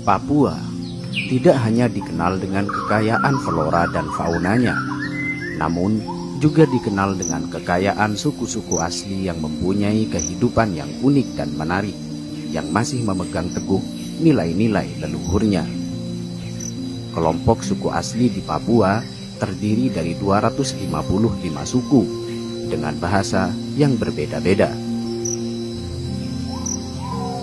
Papua tidak hanya dikenal dengan kekayaan flora dan faunanya, namun juga dikenal dengan kekayaan suku-suku asli yang mempunyai kehidupan yang unik dan menarik, yang masih memegang teguh nilai-nilai leluhurnya. Kelompok suku asli di Papua terdiri dari 255 suku dengan bahasa yang berbeda-beda.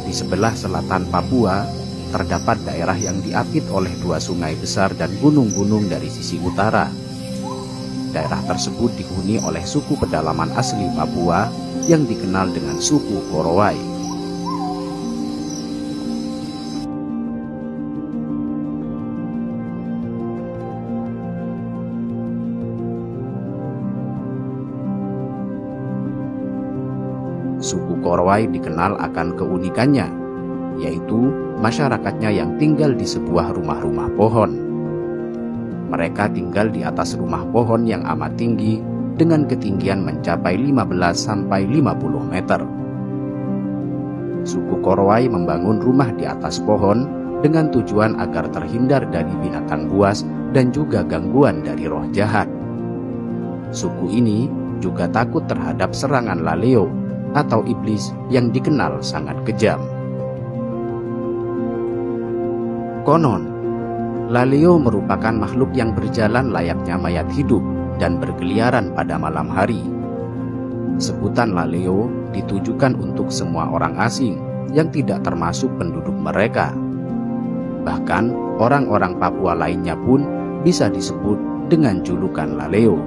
Di sebelah selatan Papua terdapat daerah yang diapit oleh 2 sungai besar dan gunung-gunung dari sisi utara. Daerah tersebut dihuni oleh suku pedalaman asli Papua yang dikenal dengan suku Korowai. Suku Korowai dikenal akan keunikannya, yaitu masyarakatnya yang tinggal di sebuah rumah-rumah pohon. Mereka tinggal di atas rumah pohon yang amat tinggi dengan ketinggian mencapai 15 sampai 50 meter. Suku Korowai membangun rumah di atas pohon dengan tujuan agar terhindar dari binatang buas dan juga gangguan dari roh jahat. Suku ini juga takut terhadap serangan laleo atau iblis yang dikenal sangat kejam. Konon, laleo merupakan makhluk yang berjalan layaknya mayat hidup dan berkeliaran pada malam hari. Sebutan laleo ditujukan untuk semua orang asing yang tidak termasuk penduduk mereka. Bahkan orang-orang Papua lainnya pun bisa disebut dengan julukan laleo.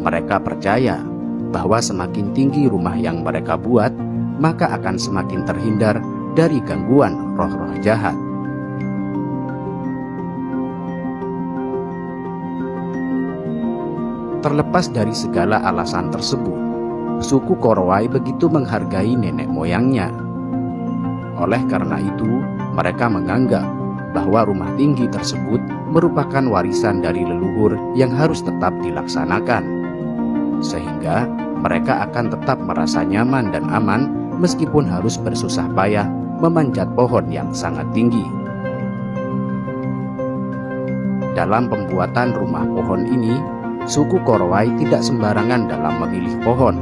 Mereka percaya bahwa semakin tinggi rumah yang mereka buat, maka akan semakin terhindar dari gangguan roh-roh jahat. Terlepas dari segala alasan tersebut, suku Korowai begitu menghargai nenek moyangnya. Oleh karena itu, mereka menganggap bahwa rumah tinggi tersebut merupakan warisan dari leluhur yang harus tetap dilaksanakan, sehingga mereka akan tetap merasa nyaman dan aman meskipun harus bersusah payah memanjat pohon yang sangat tinggi. Dalam pembuatan rumah pohon ini, suku Korowai tidak sembarangan dalam memilih pohon.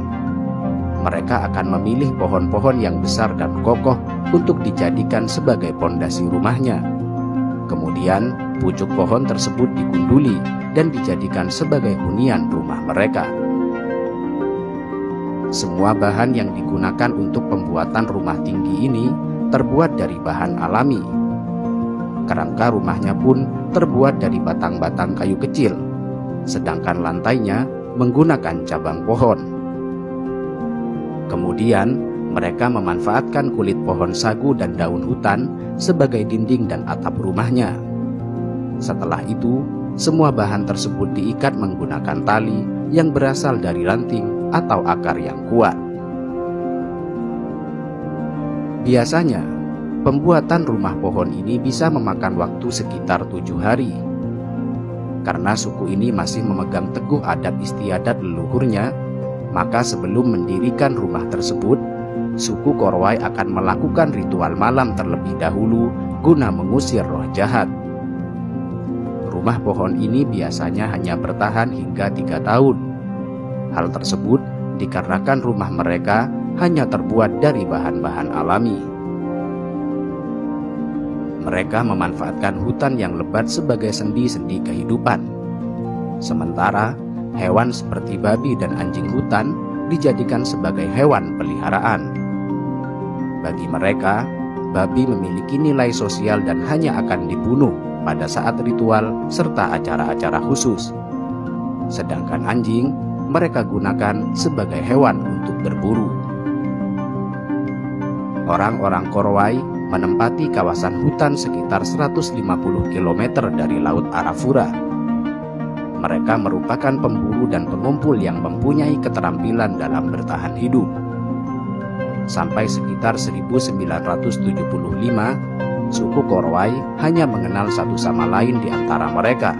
Mereka akan memilih pohon-pohon yang besar dan kokoh untuk dijadikan sebagai pondasi rumahnya. Kemudian, pucuk pohon tersebut digunduli dan dijadikan sebagai hunian rumah mereka. Semua bahan yang digunakan untuk pembuatan rumah tinggi ini terbuat dari bahan alami. Kerangka rumahnya pun terbuat dari batang-batang kayu kecil, sedangkan lantainya menggunakan cabang pohon. Kemudian, mereka memanfaatkan kulit pohon sagu dan daun hutan sebagai dinding dan atap rumahnya. Setelah itu, semua bahan tersebut diikat menggunakan tali yang berasal dari ranting atau akar yang kuat. Biasanya, pembuatan rumah pohon ini bisa memakan waktu sekitar 7 hari. Karena suku ini masih memegang teguh adat istiadat leluhurnya, maka sebelum mendirikan rumah tersebut, suku Korowai akan melakukan ritual malam terlebih dahulu guna mengusir roh jahat. Rumah pohon ini biasanya hanya bertahan hingga 3 tahun. Hal tersebut dikarenakan rumah mereka hanya terbuat dari bahan-bahan alami. Mereka memanfaatkan hutan yang lebat sebagai sendi-sendi kehidupan. Sementara hewan seperti babi dan anjing hutan dijadikan sebagai hewan peliharaan. Bagi mereka, babi memiliki nilai sosial dan hanya akan dibunuh pada saat ritual serta acara-acara khusus. Sedangkan anjing mereka gunakan sebagai hewan untuk berburu. Orang-orang Korowai menempati kawasan hutan sekitar 150 km dari Laut Arafura. Mereka merupakan pemburu dan pengumpul yang mempunyai keterampilan dalam bertahan hidup. Sampai sekitar 1975, suku Korowai hanya mengenal satu sama lain di antara mereka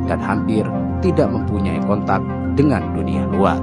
dan hampir tidak mempunyai kontak dengan dunia luar.